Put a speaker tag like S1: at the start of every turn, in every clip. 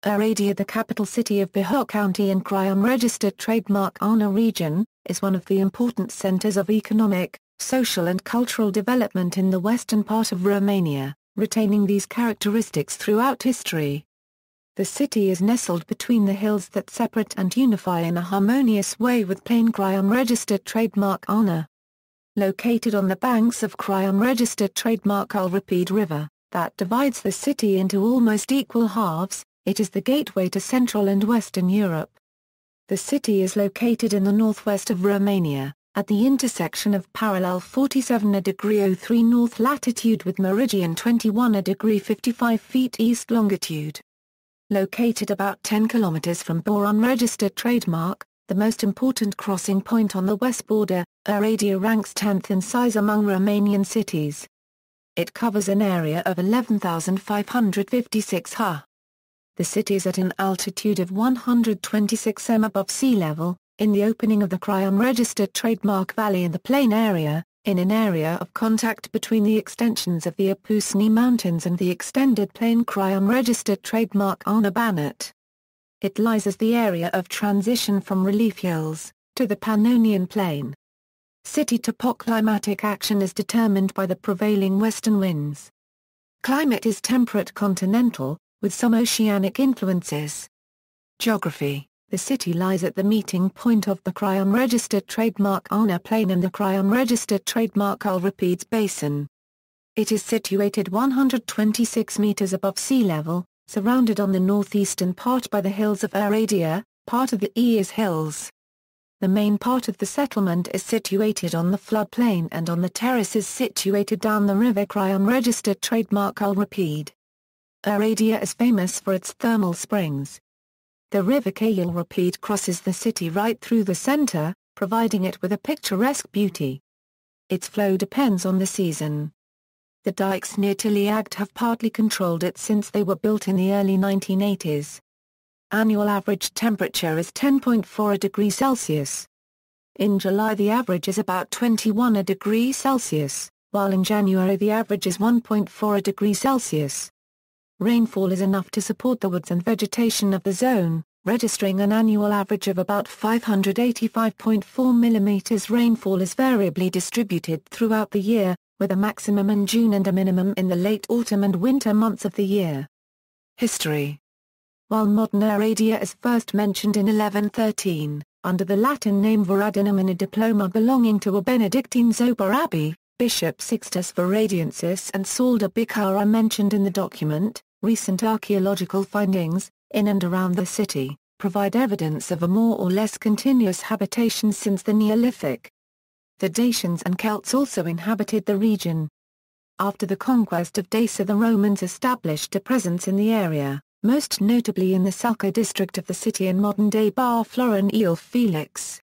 S1: Oradea, the capital city of Bihor County and Crișana registered trademark ANA region, is one of the important centers of economic, social and cultural development in the western part of Romania, retaining these characteristics throughout history. The city is nestled between the hills that separate and unify in a harmonious way with plain Crișana registered trademark ANA. Located on the banks of Crișana registered trademark Crișul Repede River, that divides the city into almost equal halves, it is the gateway to Central and Western Europe. The city is located in the northwest of Romania, at the intersection of parallel 47°03 north latitude with meridian 21°55' east longitude. Located about 10 kilometers from Borș registered trademark, the most important crossing point on the west border, Oradea ranks 10th in size among Romanian cities. It covers an area of 11,556 ha. The city is at an altitude of 126 m above sea level, in the opening of the Crișana registered trademark valley in the plain area, in an area of contact between the extensions of the Apuseni Mountains and the extended plain Crișana registered trademark Crișana-Banat. It lies as the area of transition from relief hills, to the Pannonian plain. City topoclimatic action is determined by the prevailing western winds. Climate is temperate continental, with some oceanic influences. Geography. The city lies at the meeting point of the Crișana registered trademark ANA plain and the Crișana registered trademark Crișul Repede basin. It is situated 126 meters above sea level, surrounded on the northeastern part by the hills of Oradea, part of the Ears Hills. The main part of the settlement is situated on the floodplain and on the terraces situated down the river Crișana registered trademark Crișul Repede. Oradea is famous for its thermal springs. The river Crișul Repede crosses the city right through the center, providing it with a picturesque beauty. Its flow depends on the season. The dikes near Tiliagd have partly controlled it since they were built in the early 1980s. Annual average temperature is 10.4 degrees Celsius. In July the average is about 21 degrees Celsius, while in January the average is 1.4 degrees Celsius. Rainfall is enough to support the woods and vegetation of the zone, registering an annual average of about 585.4 mm. Rainfall is variably distributed throughout the year, with a maximum in June and a minimum in the late autumn and winter months of the year. History. While modern Oradea is first mentioned in 1113, under the Latin name Veradinum in a diploma belonging to a Benedictine Zobar Abbey, Bishop Sixtus Varadiensis and Saul de Bicar are mentioned in the document. Recent archaeological findings, in and around the city, provide evidence of a more or less continuous habitation since the Neolithic. The Dacians and Celts also inhabited the region. After the conquest of Dacia, the Romans established a presence in the area, most notably in the Sulca district of the city in modern-day Bar Florin Il Felix.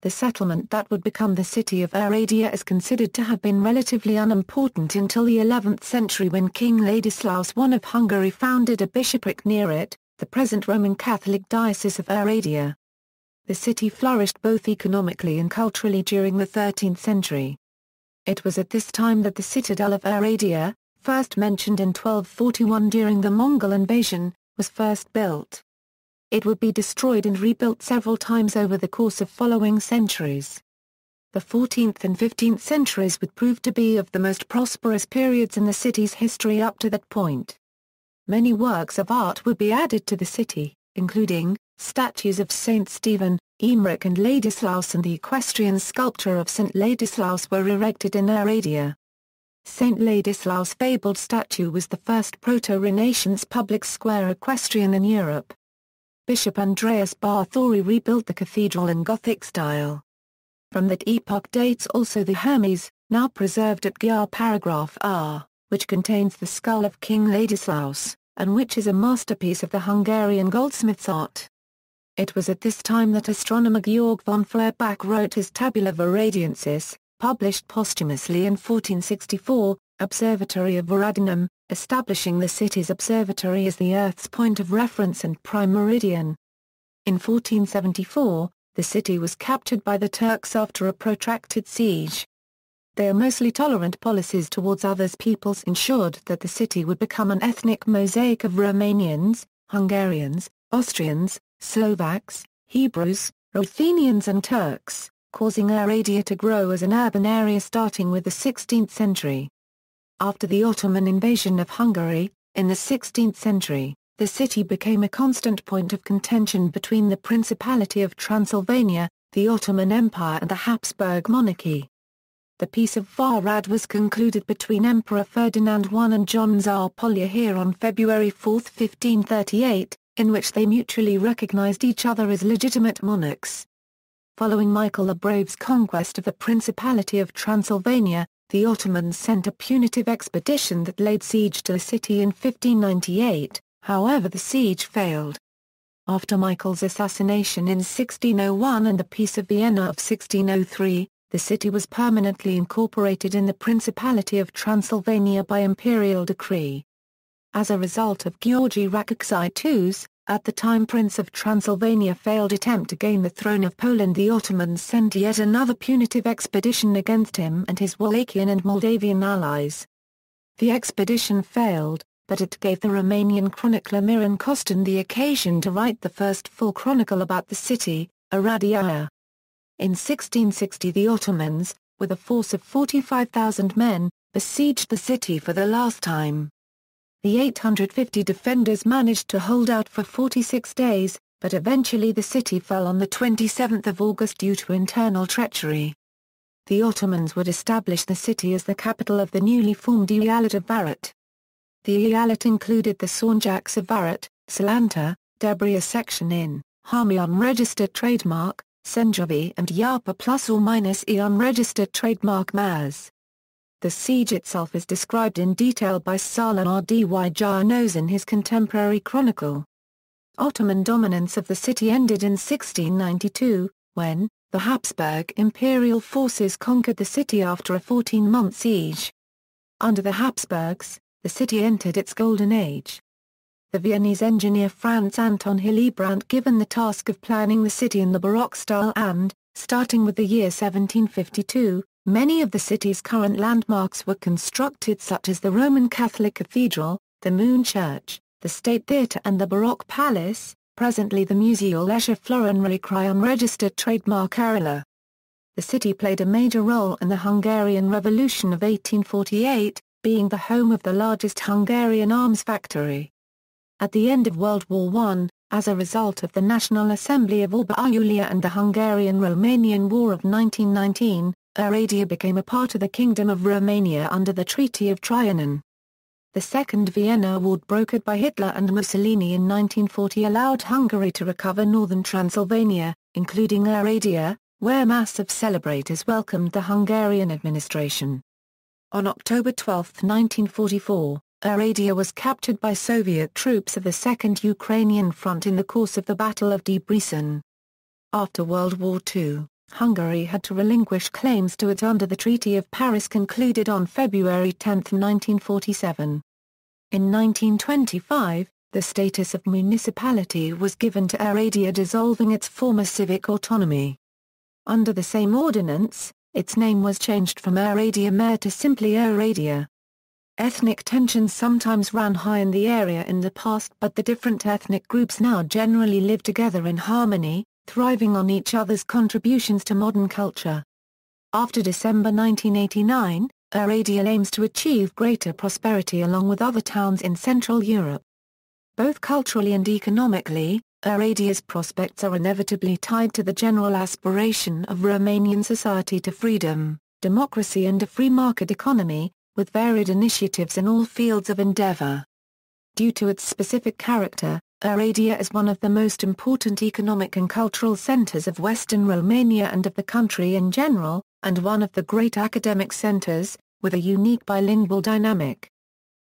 S1: The settlement that would become the city of Oradea is considered to have been relatively unimportant until the 11th century when King Ladislaus I of Hungary founded a bishopric near it, the present Roman Catholic Diocese of Oradea. The city flourished both economically and culturally during the 13th century. It was at this time that the citadel of Oradea, first mentioned in 1241 during the Mongol invasion, was first built. It would be destroyed and rebuilt several times over the course of following centuries. The 14th and 15th centuries would prove to be of the most prosperous periods in the city's history up to that point. Many works of art would be added to the city, including statues of Saint Stephen, Emmerich and Ladislaus, and the equestrian sculpture of Saint Ladislaus were erected in Oradea. Saint Ladislaus' fabled statue was the first proto-Renaissance public square equestrian in Europe. Bishop Andreas Barthori rebuilt the cathedral in Gothic style. From that epoch dates also the Hermes, now preserved at Gyar paragraph R, which contains the skull of King Ladislaus, and which is a masterpiece of the Hungarian goldsmith's art. It was at this time that astronomer Georg von Feuerbach wrote his Tabula Varadiensis, published posthumously in 1464, Observatory of Veradinum, establishing the city's observatory as the Earth's point of reference and prime meridian. In 1474, the city was captured by the Turks after a protracted siege. Their mostly tolerant policies towards other peoples ensured that the city would become an ethnic mosaic of Romanians, Hungarians, Austrians, Slovaks, Hebrews, Ruthenians and Turks, causing Oradea to grow as an urban area starting with the 16th century. After the Ottoman invasion of Hungary, in the 16th century, the city became a constant point of contention between the Principality of Transylvania, the Ottoman Empire and the Habsburg monarchy. The Peace of Varad was concluded between Emperor Ferdinand I and John Tsar Polyahir on February 4, 1538, in which they mutually recognized each other as legitimate monarchs. Following Michael the Brave's conquest of the Principality of Transylvania, the Ottomans sent a punitive expedition that laid siege to the city in 1598, however the siege failed. After Michael's assassination in 1601 and the Peace of Vienna of 1603, the city was permanently incorporated in the Principality of Transylvania by imperial decree. As a result of Georgy Rakoczy II's, at the time Prince of Transylvania failed attempt to gain the throne of Poland, the Ottomans sent yet another punitive expedition against him and his Wallachian and Moldavian allies. The expedition failed, but it gave the Romanian chronicler Miron Costin the occasion to write the first full chronicle about the city, Oradea. In 1660 the Ottomans, with a force of 45,000 men, besieged the city for the last time. The 850 defenders managed to hold out for 46 days, but eventually the city fell on the 27th of August due to internal treachery. The Ottomans would establish the city as the capital of the newly formed Eyalet of Varat. The Eyalet included the Sanjaks of Varat, Salanta, Debria section in, Harmonian registered trademark, Senjovi and Yapa +or- unregistered trademark Maz. The siege itself is described in detail by Salah Rdy Janos in his contemporary chronicle. Ottoman dominance of the city ended in 1692, when, the Habsburg imperial forces conquered the city after a 14-month siege. Under the Habsburgs, the city entered its golden age. The Viennese engineer Franz Anton Hillebrand given the task of planning the city in the Baroque style and, starting with the year 1752, many of the city's current landmarks were constructed such as the Roman Catholic Cathedral, the Moon Church, the State Theatre and the Baroque Palace, presently the Museo Leisure Florinary Cryon registered trademark Arila. The city played a major role in the Hungarian Revolution of 1848, being the home of the largest Hungarian arms factory. At the end of World War I, as a result of the National Assembly of Alba Iulia and the Hungarian-Romanian War of 1919, Oradea became a part of the Kingdom of Romania under the Treaty of Trianon. The Second Vienna Award brokered by Hitler and Mussolini in 1940 allowed Hungary to recover northern Transylvania, including Oradea, where massive celebrators welcomed the Hungarian administration. On October 12, 1944, Oradea was captured by Soviet troops of the Second Ukrainian Front in the course of the Battle of Debrecen. After World War II, Hungary had to relinquish claims to it under the Treaty of Paris concluded on February 10, 1947. In 1925, the status of municipality was given to Oradea, dissolving its former civic autonomy. Under the same ordinance, its name was changed from Oradea Mer to simply Oradea. Ethnic tensions sometimes ran high in the area in the past, but the different ethnic groups now generally live together in harmony, thriving on each other's contributions to modern culture. After December 1989, Oradea aims to achieve greater prosperity along with other towns in Central Europe. Both culturally and economically, Oradea's prospects are inevitably tied to the general aspiration of Romanian society to freedom, democracy and a free market economy, with varied initiatives in all fields of endeavor. Due to its specific character, Oradea is one of the most important economic and cultural centers of Western Romania and of the country in general, and one of the great academic centers, with a unique bilingual dynamic.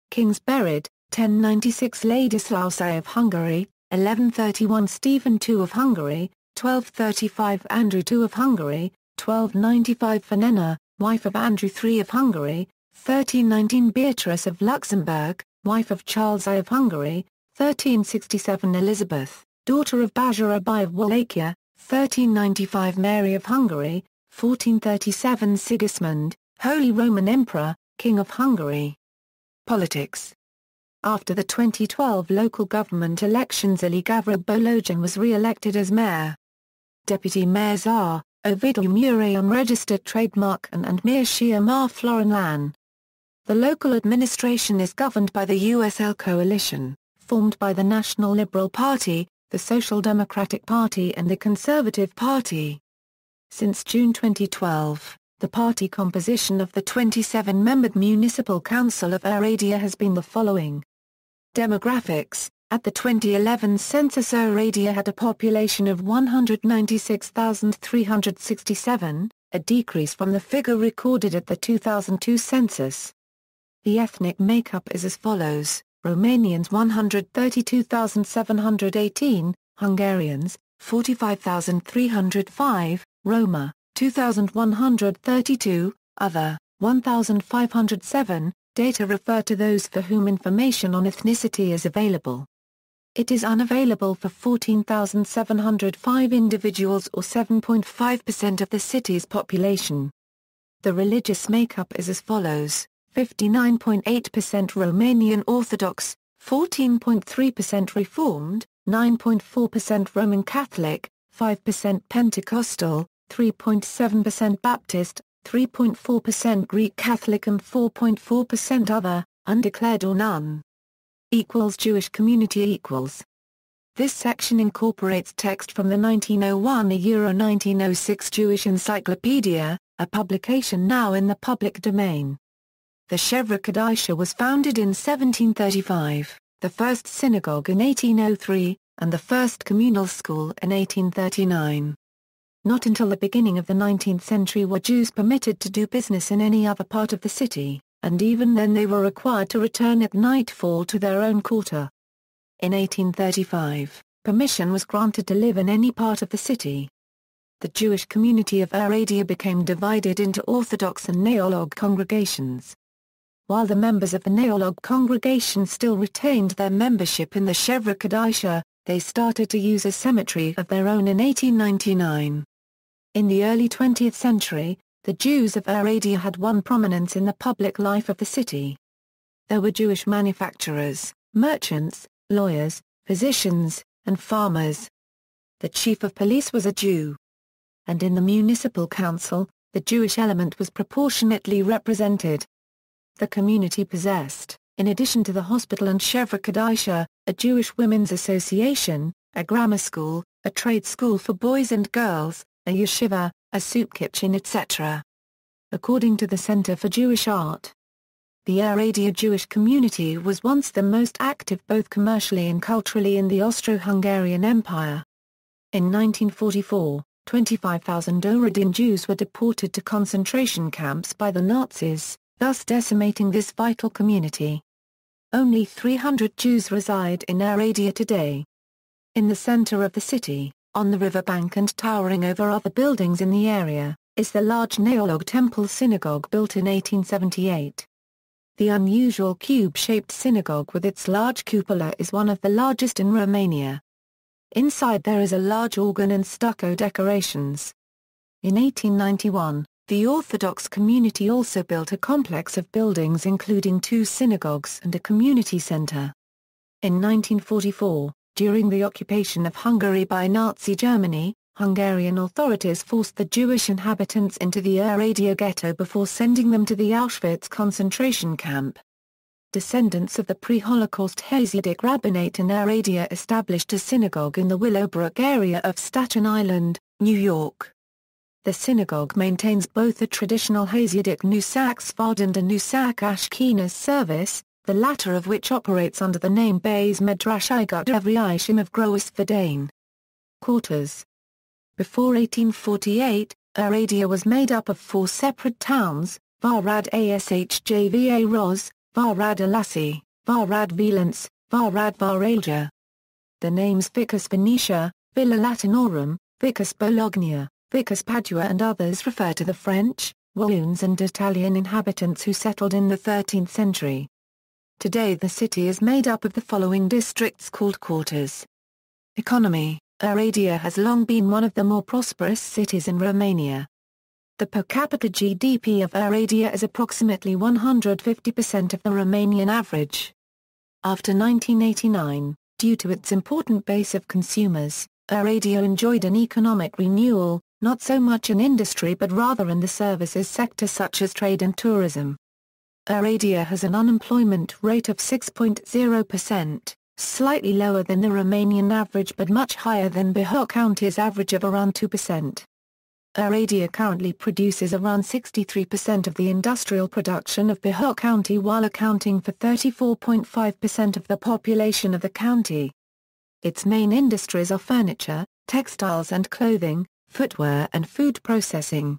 S1: Kings buried, 1096 Ladislaus I of Hungary, 1131 Stephen II of Hungary, 1235 Andrew II of Hungary, 1295 Fenena, wife of Andrew III of Hungary, 1319 Beatrice of Luxembourg, wife of Charles I of Hungary, 1367 Elizabeth, daughter of Bajara I of Wallachia, 1395 Mary of Hungary, 1437 Sigismund, Holy Roman Emperor, King of Hungary. Politics. After the 2012 local government elections, Gavro Bolojan was re-elected as mayor. Deputy mayors are Ovidiu Mure, unregistered trademark, and Mircea Mar Florin. The local administration is governed by the USL Coalition, formed by the National Liberal Party, the Social Democratic Party and the Conservative Party. Since June 2012, the party composition of the 27-membered Municipal Council of Oradea has been the following. Demographics: at the 2011 census, Oradea had a population of 196,367, a decrease from the figure recorded at the 2002 census. The ethnic makeup is as follows: Romanians 132,718, Hungarians 45,305, Roma 2,132, other 1,507. Data refer to those for whom information on ethnicity is available. It is unavailable for 14,705 individuals, or 7.5% of the city's population. The religious makeup is as follows: 59.8% Romanian Orthodox, 14.3% Reformed, 9.4% Roman Catholic, 5% Pentecostal, 3.7% Baptist, 3.4% Greek Catholic and 4.4% other, undeclared or none. Jewish community equals. This section incorporates text from the 1901–1906 Jewish Encyclopedia, a publication now in the public domain. The Shevra Kadisha was founded in 1735, the first synagogue in 1803, and the first communal school in 1839. Not until the beginning of the 19th century were Jews permitted to do business in any other part of the city, and even then they were required to return at nightfall to their own quarter. In 1835, permission was granted to live in any part of the city. The Jewish community of Oradea became divided into Orthodox and Neolog congregations. While the members of the Neolog congregation still retained their membership in the Shevra Kadisha, they started to use a cemetery of their own in 1899. In the early 20th century, the Jews of Oradea had won prominence in the public life of the city. There were Jewish manufacturers, merchants, lawyers, physicians, and farmers. The chief of police was a Jew. And in the municipal council, the Jewish element was proportionately represented. The community possessed, in addition to the hospital and Shevra Kadisha, a Jewish women's association, a grammar school, a trade school for boys and girls, a yeshiva, a soup kitchen, etc. According to the Center for Jewish Art, the Oradea Jewish community was once the most active both commercially and culturally in the Austro-Hungarian Empire. In 1944, 25,000 Oradyan Jews were deported to concentration camps by the Nazis, thus decimating this vital community. Only 300 Jews reside in Oradea today. In the center of the city, on the riverbank and towering over other buildings in the area, is the large Neolog Temple synagogue built in 1878. The unusual cube-shaped synagogue with its large cupola is one of the largest in Romania. Inside there is a large organ and stucco decorations. In 1891, the Orthodox community also built a complex of buildings including 2 synagogues and a community center. In 1944, during the occupation of Hungary by Nazi Germany, Hungarian authorities forced the Jewish inhabitants into the Oradea ghetto before sending them to the Auschwitz concentration camp. Descendants of the pre-Holocaust Hasidic rabbinate in Oradea established a synagogue in the Willowbrook area of Staten Island, New York. The synagogue maintains both a traditional Hasidic Nusach Sfard and a Nusach Ashkenaz service, the latter of which operates under the name Beis Medrash Igut Evriishim of Gross Vidane. Quarters. Before 1848, Oradea was made up of 4 separate towns: Varad Ashjva Roz, Varad Alasi, Varad Velence, Varad Varalja. The names Vicus Venetia, Villa Latinorum, Vicus Bologna, Vicus Padua and others refer to the French, Walloons and Italian inhabitants who settled in the 13th century. Today the city is made up of the following districts called quarters. Economy: Oradea has long been one of the more prosperous cities in Romania. The per capita GDP of Oradea is approximately 150% of the Romanian average. After 1989, due to its important base of consumers, Oradea enjoyed an economic renewal, not so much in industry but rather in the services sector such as trade and tourism. Oradea has an unemployment rate of 6.0%, slightly lower than the Romanian average but much higher than Bihor County's average of around 2%. Oradea currently produces around 63% of the industrial production of Bihor County while accounting for 34.5% of the population of the county. Its main industries are furniture, textiles and clothing, footwear and food processing.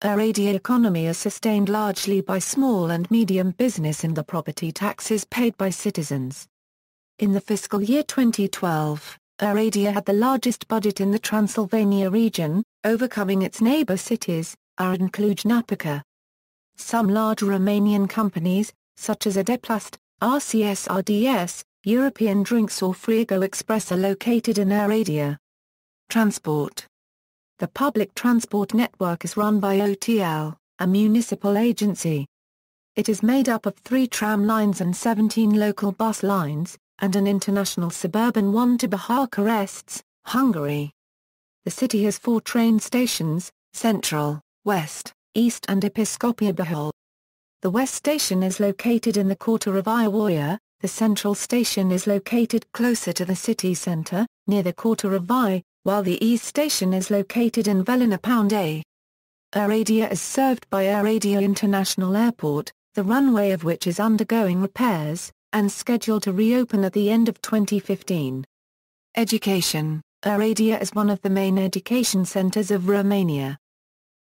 S1: Oradea economy is sustained largely by small and medium business and the property taxes paid by citizens. In the fiscal year 2012, Oradea had the largest budget in the Transylvania region, overcoming its neighbor cities, Arad and Cluj-Napoca. Some large Romanian companies, such as Adeplast, RCS-RDS, European Drinks or Frigo Express are located in Oradea. Transport. The public transport network is run by OTL, a municipal agency. It is made up of 3 tram lines and 17 local bus lines, and an international suburban one to Bucharest, Hungary. The city has 4 train stations, Central, West, East and Episcopia Bihor. The West Station is located in the quarter of Iavoia, the Central Station is located closer to the city centre, near the quarter of Vi, while the East Station is located in Velina-Pound-A. Oradea is served by Oradea International Airport, the runway of which is undergoing repairs, and scheduled to reopen at the end of 2015. Education. Oradea is one of the main education centers of Romania.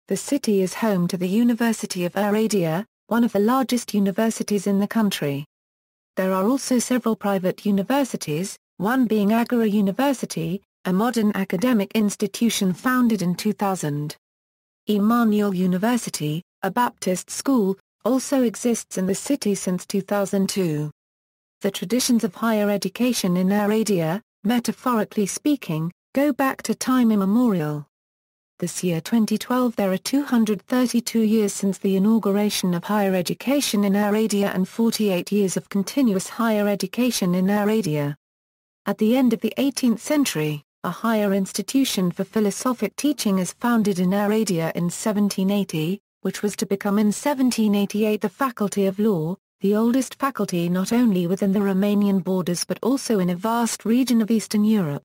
S1: The city is home to the University of Oradea, one of the largest universities in the country. There are also several private universities, one being Agora University, a modern academic institution founded in 2000. Emmanuel University, a Baptist school, also exists in the city since 2002. The traditions of higher education in Oradea, metaphorically speaking, go back to time immemorial. This year 2012 there are 232 years since the inauguration of higher education in Oradea and 48 years of continuous higher education in Oradea. At the end of the 18th century, a higher institution for philosophic teaching is founded in Oradea in 1780, which was to become in 1788 the Faculty of Law, the oldest faculty not only within the Romanian borders but also in a vast region of Eastern Europe.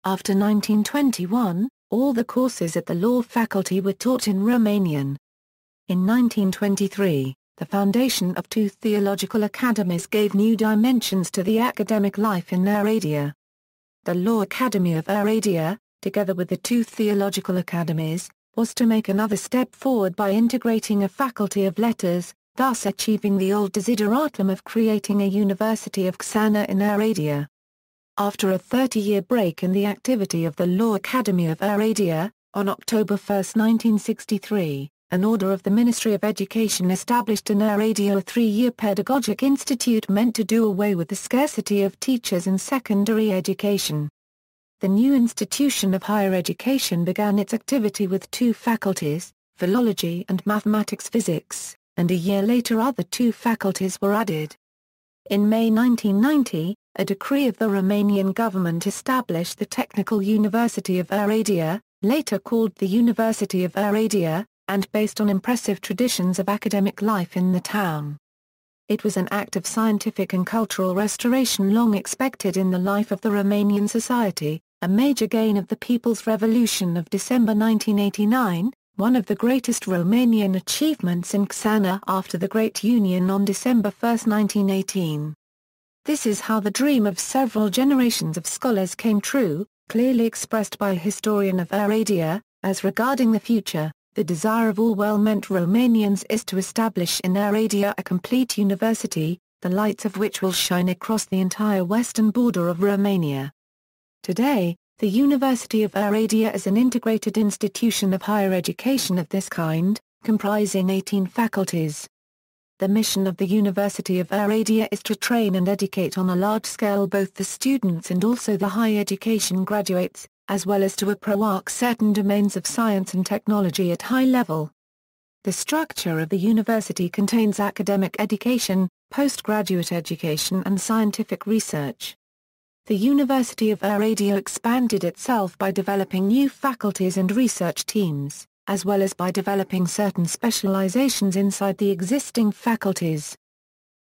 S1: After 1921, all the courses at the law faculty were taught in Romanian. In 1923, the foundation of 2 theological academies gave new dimensions to the academic life in Oradea. The Law Academy of Oradea, together with the 2 theological academies, was to make another step forward by integrating a faculty of letters, thus achieving the old desideratum of creating a University of Crișana in Oradea. After a 30-year break in the activity of the Law Academy of Oradea, on October 1, 1963, an order of the Ministry of Education established in Oradea a 3-year pedagogic institute meant to do away with the scarcity of teachers in secondary education. The new institution of higher education began its activity with 2 faculties, philology and mathematics physics, and a year later other 2 faculties were added. In May 1990, a decree of the Romanian government established the Technical University of Oradea, later called the University of Oradea, and based on impressive traditions of academic life in the town. It was an act of scientific and cultural restoration long expected in the life of the Romanian society, a major gain of the People's Revolution of December 1989, one of the greatest Romanian achievements in Crișana after the Great Union on December 1, 1918. This is how the dream of several generations of scholars came true, clearly expressed by a historian of Oradea, as regarding the future. The desire of all well-meant Romanians is to establish in Oradea a complete university, the lights of which will shine across the entire western border of Romania. Today, the University of Oradea is an integrated institution of higher education of this kind, comprising 18 faculties. The mission of the University of Oradea is to train and educate on a large scale both the students and also the higher education graduates, as well as to approach certain domains of science and technology at high level. The structure of the university contains academic education, postgraduate education and scientific research. The University of Oradea expanded itself by developing new faculties and research teams, as well as by developing certain specializations inside the existing faculties.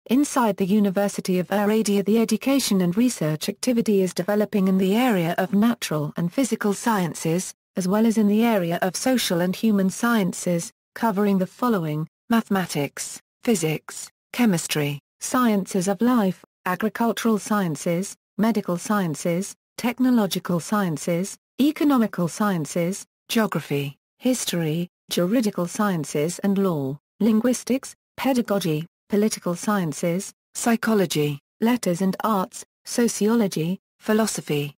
S1: Inside the University of Oradea, the education and research activity is developing in the area of natural and physical sciences, as well as in the area of social and human sciences, covering the following: mathematics, physics, chemistry, sciences of life, agricultural sciences, medical sciences, technological sciences, economical sciences, geography, history, juridical sciences and law, linguistics, pedagogy, political sciences, psychology, letters and arts, sociology, philosophy.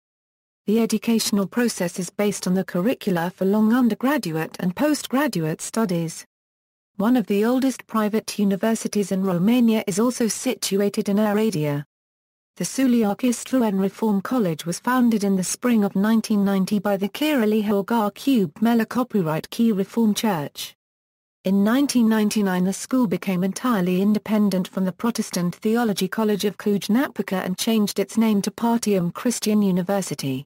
S1: The educational process is based on the curricula for long undergraduate and postgraduate studies. One of the oldest private universities in Romania is also situated in Oradea. The Suliac Reform College was founded in the spring of 1990 by the Kirilihogar Mela Copyright Key Reform Church. In 1999 the school became entirely independent from the Protestant Theology College of Cluj-Napoca and changed its name to Partium Christian University.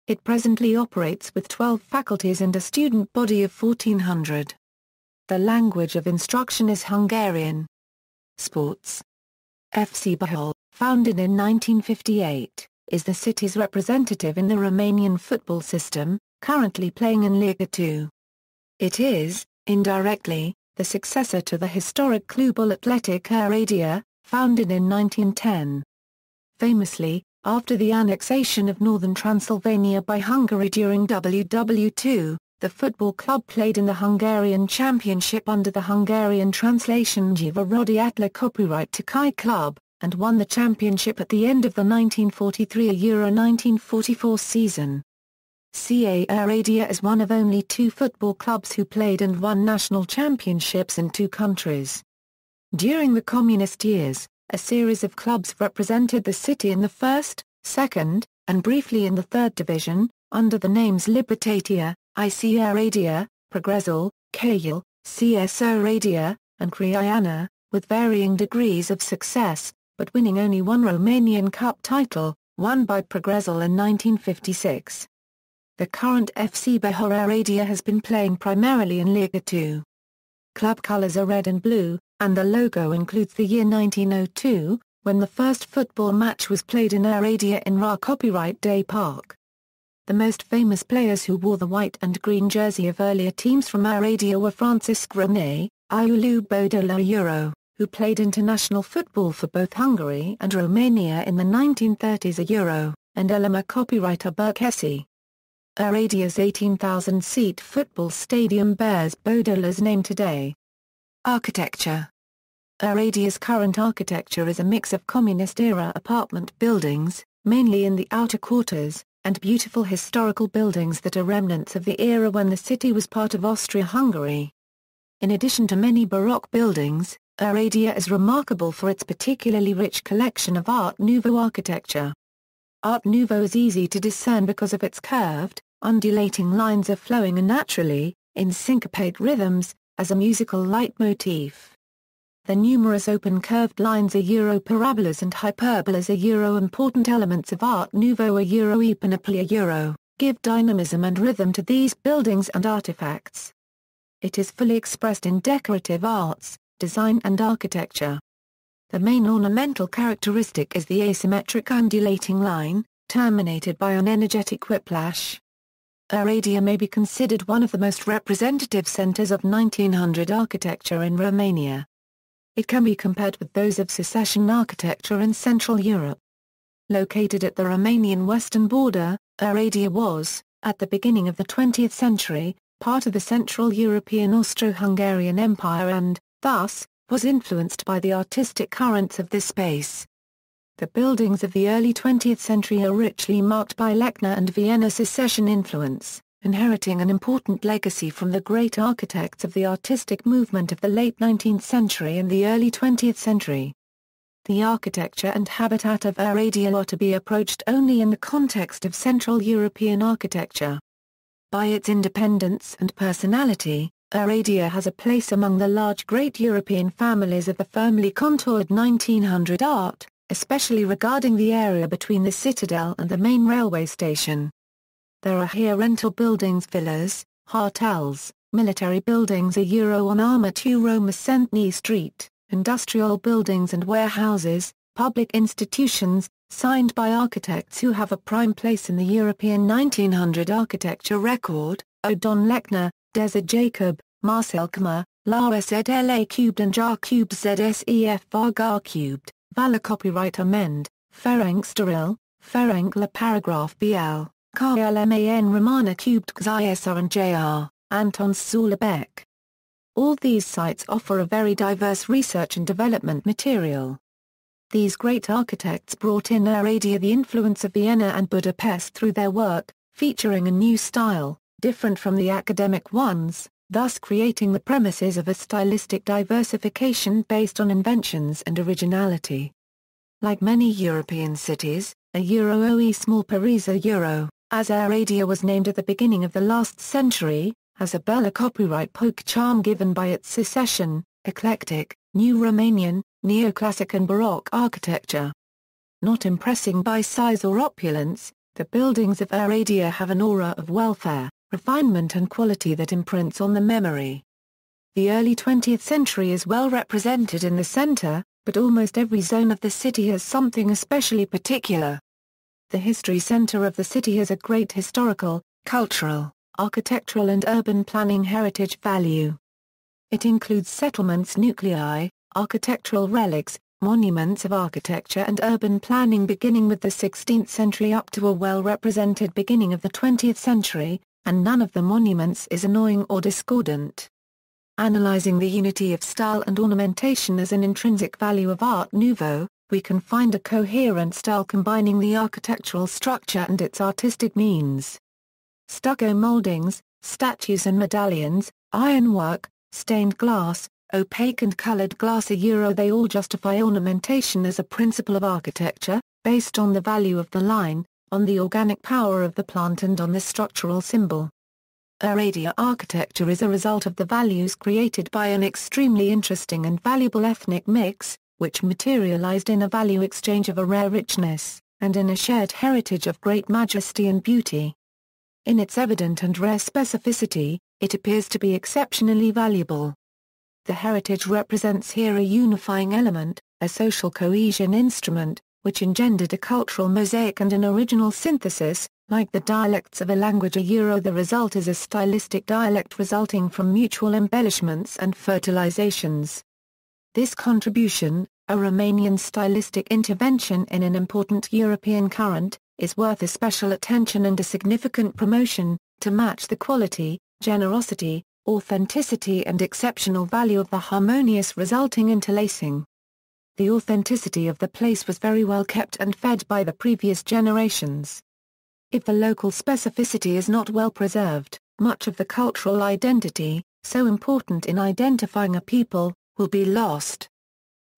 S1: It presently operates with 12 faculties and a student body of 1,400. The language of instruction is Hungarian. Sports. FC Bihor, founded in 1958, is the city's representative in the Romanian football system, currently playing in Liga 2. It is, indirectly, the successor to the historic Clubul Athletic Oradea, founded in 1910. Famously, after the annexation of northern Transylvania by Hungary during WW2, the football club played in the Hungarian Championship under the Hungarian translation Givarodiyatla copyright to Kai Club, and won the championship at the end of the 1943-1944 season. CA Oradea is one of only 2 football clubs who played and won national championships in 2 countries. During the communist years, a series of clubs represented the city in the 1st, 2nd, and briefly in the 3rd division, under the names Libertatea, IC Oradea, Progresul, Cail, CS Oradea, and Crișana, with varying degrees of success, but winning only one Romanian Cup title, won by Progresul in 1956. The current FC Bihor Oradea has been playing primarily in Liga 2. Club colours are red and blue, and the logo includes the year 1902, when the first football match was played in Oradea in Ra Copyright Day Park. The most famous players who wore the white and green jersey of earlier teams from Oradea were Francisc Rene, Iulu Bodola Euro, who played international football for both Hungary and Romania in the 1930s a Euro, and Elema copywriter Berkesi. Oradea's 18,000-seat football stadium bears Bodola's name today. Architecture. Oradea's current architecture is a mix of communist-era apartment buildings, mainly in the outer quarters, and beautiful historical buildings that are remnants of the era when the city was part of Austria-Hungary. In addition to many Baroque buildings, Oradea is remarkable for its particularly rich collection of Art Nouveau architecture. Art Nouveau is easy to discern because of its curved, undulating lines of flowing naturally, in syncopate rhythms, as a musical leitmotif. The numerous open curved lines are parabolas and hyperbolas are important elements of Art Nouveau e panoply give dynamism and rhythm to these buildings and artifacts. It is fully expressed in decorative arts, design and architecture. The main ornamental characteristic is the asymmetric undulating line, terminated by an energetic whiplash. Oradea may be considered one of the most representative centers of 1900 architecture in Romania. It can be compared with those of secession architecture in Central Europe. Located at the Romanian western border, Oradea was, at the beginning of the 20th century, part of the Central European Austro-Hungarian Empire and, thus, was influenced by the artistic currents of this space. The buildings of the early 20th century are richly marked by Lechner and Vienna secession influence, inheriting an important legacy from the great architects of the artistic movement of the late 19th century and the early 20th century. The architecture and habitat of Oradea are to be approached only in the context of Central European architecture. By its independence and personality, Oradea has a place among the large great European families of the firmly contoured 1900 art, especially regarding the area between the citadel and the main railway station. There are here rental buildings, villas, hotels, military buildings on Arma 2 Roma Centni Street, industrial buildings and warehouses, public institutions, signed by architects who have a prime place in the European 1900 architecture record, Odon Lechner, Deza Jacob, Marcel Kmer, La Zla cubed and Jar cubed ZSEF Vargar cubed, Vala copyright amend, Ferenc Steril, Ferenc La paragraph BL, KLMAN Romana cubed XISR and JR, Anton Zulabek. All these sites offer a very diverse research and development material. These great architects brought in Oradea the influence of Vienna and Budapest through their work, featuring a new style, different from the academic ones, thus creating the premises of a stylistic diversification based on inventions and originality. Like many European cities, a Euro-OE small Paris Euro, as Oradea was named at the beginning of the last century, has a bella copyright poke charm given by its secession, eclectic, new Romanian, neoclassic and Baroque architecture. Not impressing by size or opulence, the buildings of Oradea have an aura of welfare, refinement and quality that imprints on the memory. The early 20th century is well represented in the center, but almost every zone of the city has something especially particular. The history center of the city has a great historical, cultural, architectural and urban planning heritage value. It includes settlements nuclei, architectural relics, monuments of architecture and urban planning beginning with the 16th century up to a well-represented beginning of the 20th century, and none of the monuments is annoying or discordant. Analyzing the unity of style and ornamentation as an intrinsic value of Art Nouveau, we can find a coherent style combining the architectural structure and its artistic means. Stucco moldings, statues and medallions, ironwork, stained glass, opaque and colored glass they all justify ornamentation as a principle of architecture, based on the value of the line, on the organic power of the plant and on the structural symbol. Oradea architecture is a result of the values created by an extremely interesting and valuable ethnic mix, which materialized in a value exchange of a rare richness, and in a shared heritage of great majesty and beauty. In its evident and rare specificity, it appears to be exceptionally valuable. The heritage represents here a unifying element, a social cohesion instrument, which engendered a cultural mosaic and an original synthesis. Like the dialects of a language the result is a stylistic dialect resulting from mutual embellishments and fertilizations. This contribution, a Romanian stylistic intervention in an important European current, is worth a special attention and a significant promotion, to match the quality, generosity, authenticity and exceptional value of the harmonious resulting interlacing. The authenticity of the place was very well kept and fed by the previous generations. If the local specificity is not well preserved, much of the cultural identity, so important in identifying a people, will be lost.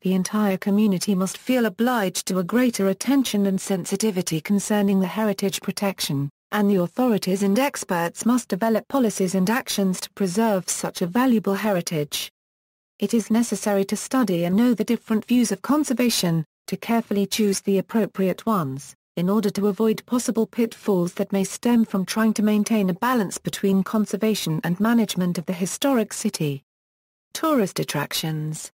S1: The entire community must feel obliged to a greater attention and sensitivity concerning the heritage protection, and the authorities and experts must develop policies and actions to preserve such a valuable heritage. It is necessary to study and know the different views of conservation, to carefully choose the appropriate ones, in order to avoid possible pitfalls that may stem from trying to maintain a balance between conservation and management of the historic city. Tourist attractions.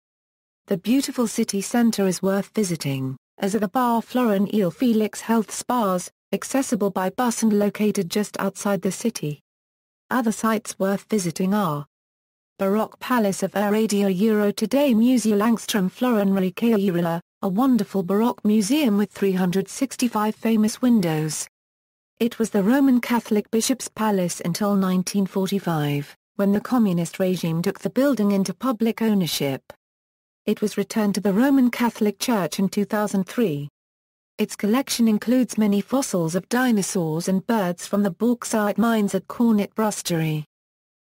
S1: The beautiful city centre is worth visiting, as are the Bar Florin Il Felix health spas, accessible by bus and located just outside the city. Other sites worth visiting are Baroque Palace of Oradea today Museo Langstrom Florin Ricaurula, a wonderful Baroque museum with 365 famous windows. It was the Roman Catholic Bishop's Palace until 1945, when the communist regime took the building into public ownership. It was returned to the Roman Catholic Church in 2003. Its collection includes many fossils of dinosaurs and birds from the bauxite mines at Cornet Brustery.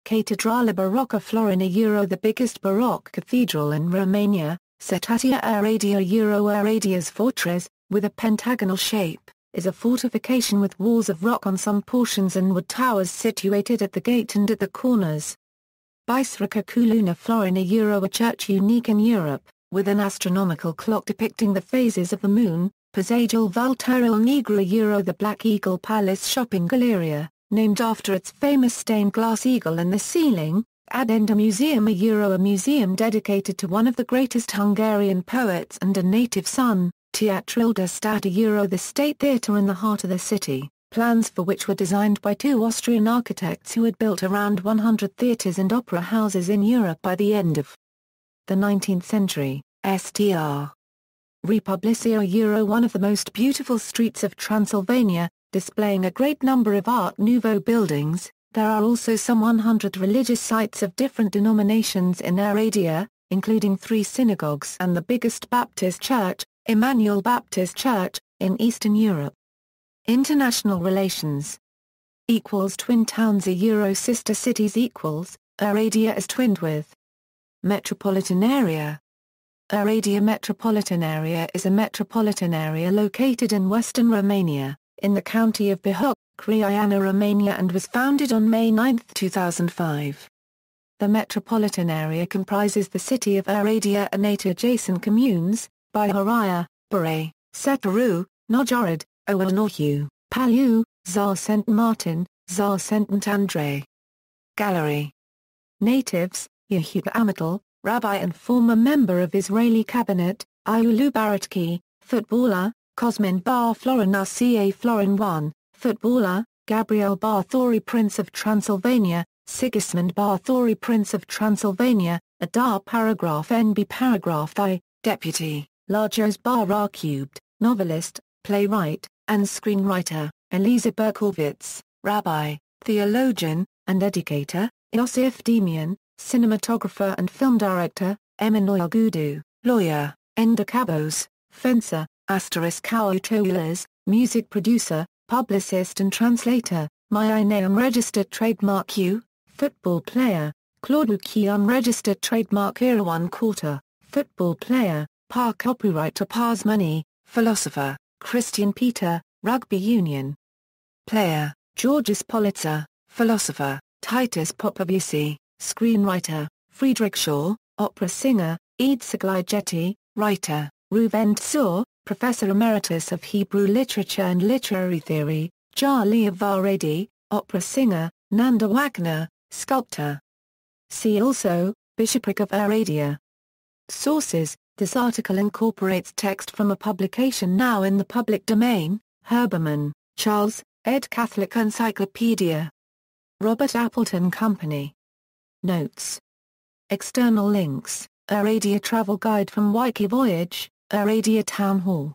S1: Catedrala Barocca Florina the biggest Baroque cathedral in Romania, Cetatea Oradea Oradea's fortress, with a pentagonal shape, is a fortification with walls of rock on some portions and wood towers situated at the gate and at the corners. Bisrica Kuluna Florina a church unique in Europe, with an astronomical clock depicting the phases of the moon. Paisagel Vulturale Nigra the Black Eagle Palace Shopping Galleria, named after its famous stained glass eagle in the ceiling. Addenda Museum a museum dedicated to one of the greatest Hungarian poets and a native son. Teatrul de Stat the State Theatre in the heart of the city, plans for which were designed by two Austrian architects who had built around 100 theatres and opera houses in Europe by the end of the 19th century. Str. Republica one of the most beautiful streets of Transylvania, displaying a great number of Art Nouveau buildings. There are also some 100 religious sites of different denominations in Oradea, including 3 synagogues and the biggest Baptist church, Emmanuel Baptist Church, in Eastern Europe. International relations. Twin towns sister cities Oradea is twinned with. Metropolitan area. Oradea metropolitan area is a metropolitan area located in western Romania, in the county of Bihor, Crișana, Romania, and was founded on May 9, 2005. The metropolitan area comprises the city of Oradea and 8 adjacent communes, Bihor, Borș, Setaru, Novgorod, Oanohu, Palu, Zar St. Martin, Zar St. Andrei. Gallery. Natives, Yehuda Amital, rabbi and former member of Israeli cabinet, Iulu Baratki, footballer, Cosmin Bar Florin RCA Florin 1, footballer, Gabriel Barthori Prince of Transylvania, Sigismund Barthori Prince of Transylvania, Adar Paragraph NB Paragraph I, Deputy, Lajos Bar Cubed, novelist, playwright, and screenwriter, Elisa Berkowitz, rabbi, theologian, and educator, Iosif Demian, cinematographer and film director, Emanuel Gudu, lawyer, Enda Cabos, fencer, Kautulas, music producer, publicist and translator, Myaine unregistered trademark U, football player, Clauduki unregistered trademark Irawan Quarter, football player, Par copyright to Par's money, philosopher, Christian Peter, rugby union player, Georges Politzer, philosopher, Titus Popovici, screenwriter, Friedrich Shaw, opera singer, Itzhak Jetty, writer, Reuven Tsur, professor emeritus of Hebrew literature and literary theory, Jalil Varedi, opera singer, Nanda Wagner, sculptor. See also, Bishopric of Oradea. Sources: this article incorporates text from a publication now in the public domain. Herbermann, Charles, ed. Catholic Encyclopedia. Robert Appleton Company. Notes. External links: Oradea Travel Guide from Waiki Voyage, Oradea Town Hall.